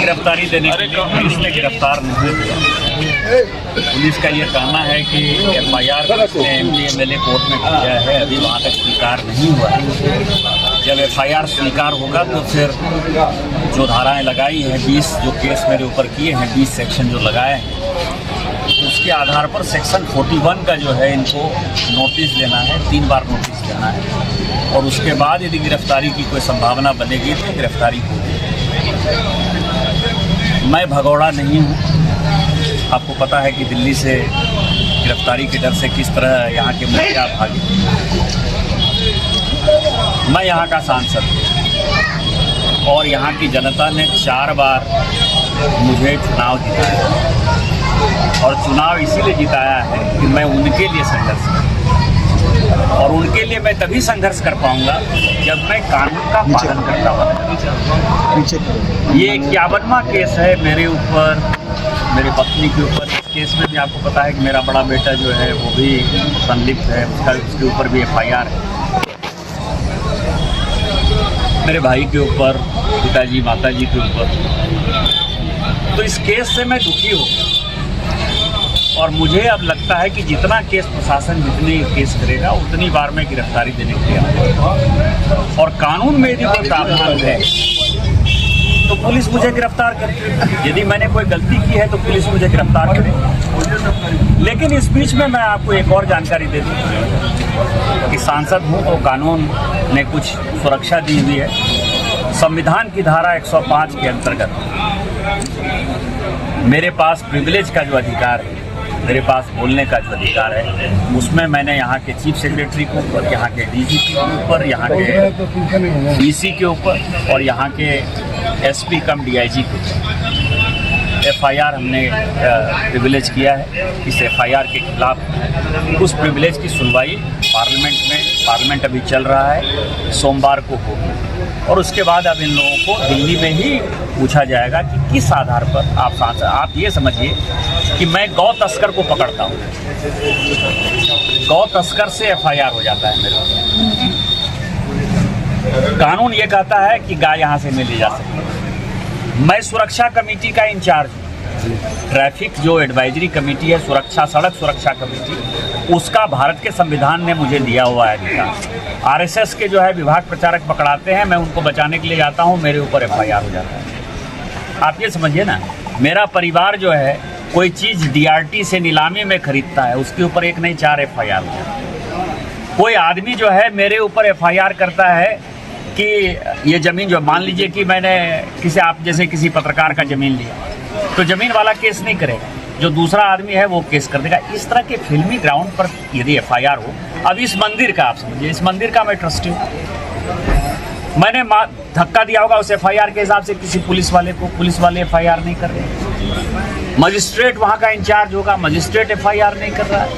गिरफ्तारी देने के लिए पुलिस ने गिरफ्तार नहीं किया। पुलिस का ये कहना है कि एफआईआर MLA कोर्ट में किया है, अभी वहाँ तक स्वीकार नहीं हुआ है। जब एफआईआर स्वीकार होगा तो फिर जो धाराएं लगाई हैं 20 जो केस मेरे ऊपर किए हैं 20 सेक्शन जो लगाए हैं उसके आधार पर सेक्शन 41 का जो है इनको नोटिस देना है, 3 बार नोटिस देना है और उसके बाद यदि गिरफ्तारी की कोई संभावना बनेगी तो गिरफ्तारी होगी। मैं भगौड़ा नहीं हूँ, आपको पता है कि दिल्ली से गिरफ्तारी के डर से किस तरह यहाँ के मुखिया भागे। मैं यहाँ का सांसद हूँ और यहाँ की जनता ने 4 बार मुझे चुनाव जिताया और चुनाव इसीलिए जिताया है कि मैं उनके लिए संघर्ष करूँ और उनके लिए मैं तभी संघर्ष कर पाऊँगा जब मैं कानून का पालन करता हूँ। ये 51वां केस है मेरे ऊपर, मेरी पत्नी के ऊपर। इस केस में भी आपको पता है कि मेरा बड़ा बेटा जो है वो भी संलिप्त है, उसके ऊपर भी एफआईआर है। मेरे भाई के ऊपर, पिताजी माताजी के ऊपर। तो इस केस से मैं दुखी हूँ और मुझे अब लगता है कि जितना केस प्रशासन जितने केस करेगा उतनी बार मैं गिरफ्तारी देने के लिए आऊँगा और कानून में यदि कोई प्रावधान है तो पुलिस मुझे गिरफ्तार करे। यदि मैंने कोई गलती की है तो पुलिस मुझे गिरफ्तार करे। लेकिन इस बीच में मैं आपको एक और जानकारी दे दूँ कि सांसद हूँ तो कानून ने कुछ सुरक्षा दी हुई है। संविधान की धारा 105 के अंतर्गत मेरे पास प्रिविलेज का जो अधिकार है, मेरे पास बोलने का जो अधिकार है, उसमें मैंने यहाँ के चीफ सेक्रेटरी के ऊपर, यहाँ के डीजीपी के ऊपर, यहाँ के डीसी के ऊपर और यहाँ के एसपी कम डीआईजी के ऊपर एफआईआर हमने प्रिविलेज किया है। इस एफआईआर के खिलाफ उस प्रिविलेज की सुनवाई पार्लियामेंट अभी चल रहा है, सोमवार को होगी और उसके बाद अब इन लोगों को दिल्ली में ही पूछा जाएगा कि किस आधार पर आप ये समझिए कि मैं गौ तस्कर को पकड़ता हूँ, गौ तस्कर से एफआईआर हो जाता है मेरे। कानून ये कहता है कि गाय यहाँ से नहीं ले जा सकती। मैं सुरक्षा कमेटी का इंचार्ज हूँ, ट्रैफिक जो एडवाइजरी कमेटी है, सुरक्षा सड़क सुरक्षा कमेटी, उसका भारत के संविधान ने मुझे दिया हुआ है अधिकार। आरएसएस के जो है विभाग प्रचारक पकड़ाते हैं, मैं उनको बचाने के लिए जाता हूँ, मेरे ऊपर एफआईआर हो जाता है। आप ये समझिए ना, मेरा परिवार जो है कोई चीज़ डीआरटी से नीलामी में खरीदता है, उसके ऊपर 1 नहीं 4 एफआईआर हो जाता है। कोई आदमी जो है मेरे ऊपर एफआईआर करता है कि ये ज़मीन जो, मान लीजिए कि मैंने आप जैसे किसी पत्रकार का ज़मीन लिया तो ज़मीन वाला केस नहीं करेगा, जो दूसरा आदमी है वो केस कर देगा। इस तरह के फिल्मी ग्राउंड पर यदि एफआईआर हो, अब इस मंदिर का आप समझिए, इस मंदिर का मैं ट्रस्टी हूँ, मैंने धक्का दिया होगा उस एफआईआर के हिसाब से किसी पुलिस वाले को, पुलिस वाले एफआईआर नहीं कर रहे। मजिस्ट्रेट वहाँ का इंचार्ज होगा, मजिस्ट्रेट एफआईआर नहीं कर रहा है।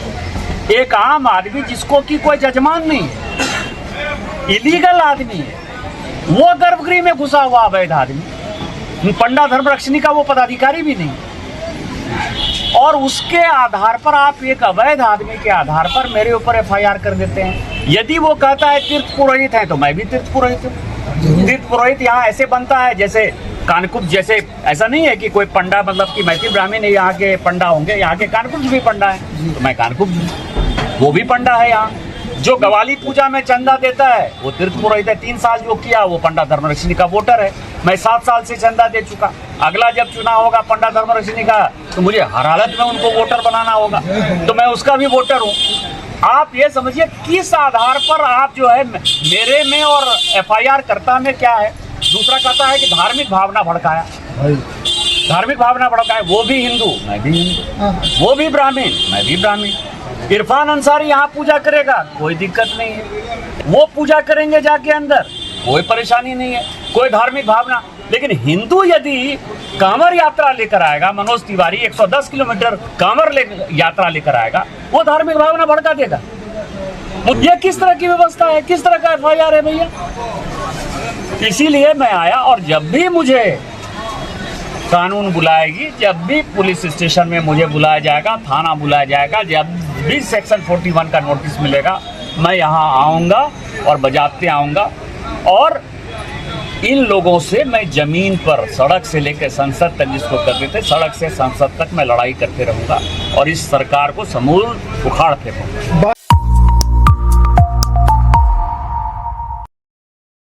एक आम आदमी जिसको कि कोई जजमान नहीं है, इलीगल आदमी है, वो गर्भगृह में घुसा हुआ अवैध आदमी, पंडा धर्मरक्षिणी का वो पदाधिकारी भी नहीं, और उसके आधार पर आप एक अवैध आदमी के आधार पर मेरे ऊपर एफआईआर कर देते हैं। यदि वो कहता है तीर्थ पुरोहित है तो मैं भी तीर्थ पुरोहित हूँ। तीर्थ पुरोहित यहाँ ऐसे बनता है जैसे कानकुब्ज, जैसे ऐसा नहीं है कि कोई पंडा मतलब कि मैथिल ब्राह्मण यहाँ के पंडा होंगे, यहाँ के कानकुब्ज भी पंडा है, तो मैं कानकुब्ज हूँ, वो भी पंडा है। यहाँ जो गवाली पूजा में चंदा देता है वो तीर्थ पुरोहित है। 3 साल जो किया वो पंडा धर्मरक्षिणी का वोटर है। मैं 7 साल से चंदा दे चुका। अगला जब चुनाव होगा पंडा धर्मरक्षिणी का तो मुझे हर हालत में उनको वोटर बनाना होगा, तो मैं उसका भी वोटर हूँ। आप ये समझिए किस आधार पर आप जो है मेरे में और एफआईआर करता में क्या है। दूसरा कहता है कि धार्मिक भावना भड़काया, धार्मिक भावना भड़काया, वो भी हिंदू मैं भी हिंदू, वो भी ब्राह्मण मैं भी ब्राह्मण। इरफान अंसारी यहाँ पूजा करेगा कोई दिक्कत नहीं है, वो पूजा करेंगे जाके अंदर, कोई परेशानी नहीं है, कोई धार्मिक भावना। लेकिन हिंदू यदि कांवर यात्रा लेकर आएगा, मनोज तिवारी 110 किलोमीटर कांवर यात्रा लेकर आएगा, वो धार्मिक भावना भड़का देगा। ये किस तरह की व्यवस्था है, किस तरह का एफआईआर है भैया। इसीलिए मैं आया और जब भी मुझे कानून बुलाएगी, जब भी पुलिस स्टेशन में मुझे बुलाया जाएगा, थाना बुलाया जाएगा, जब भी सेक्शन 41 का नोटिस मिलेगा, मैं यहाँ आऊँगा और बजाते आऊँगा। और इन लोगों से मैं जमीन पर सड़क से लेकर संसद तक जिसको करते थे, सड़क से संसद तक मैं लड़ाई करते रहूंगा और इस सरकार को समूल उखाड़ फेंकूंगा।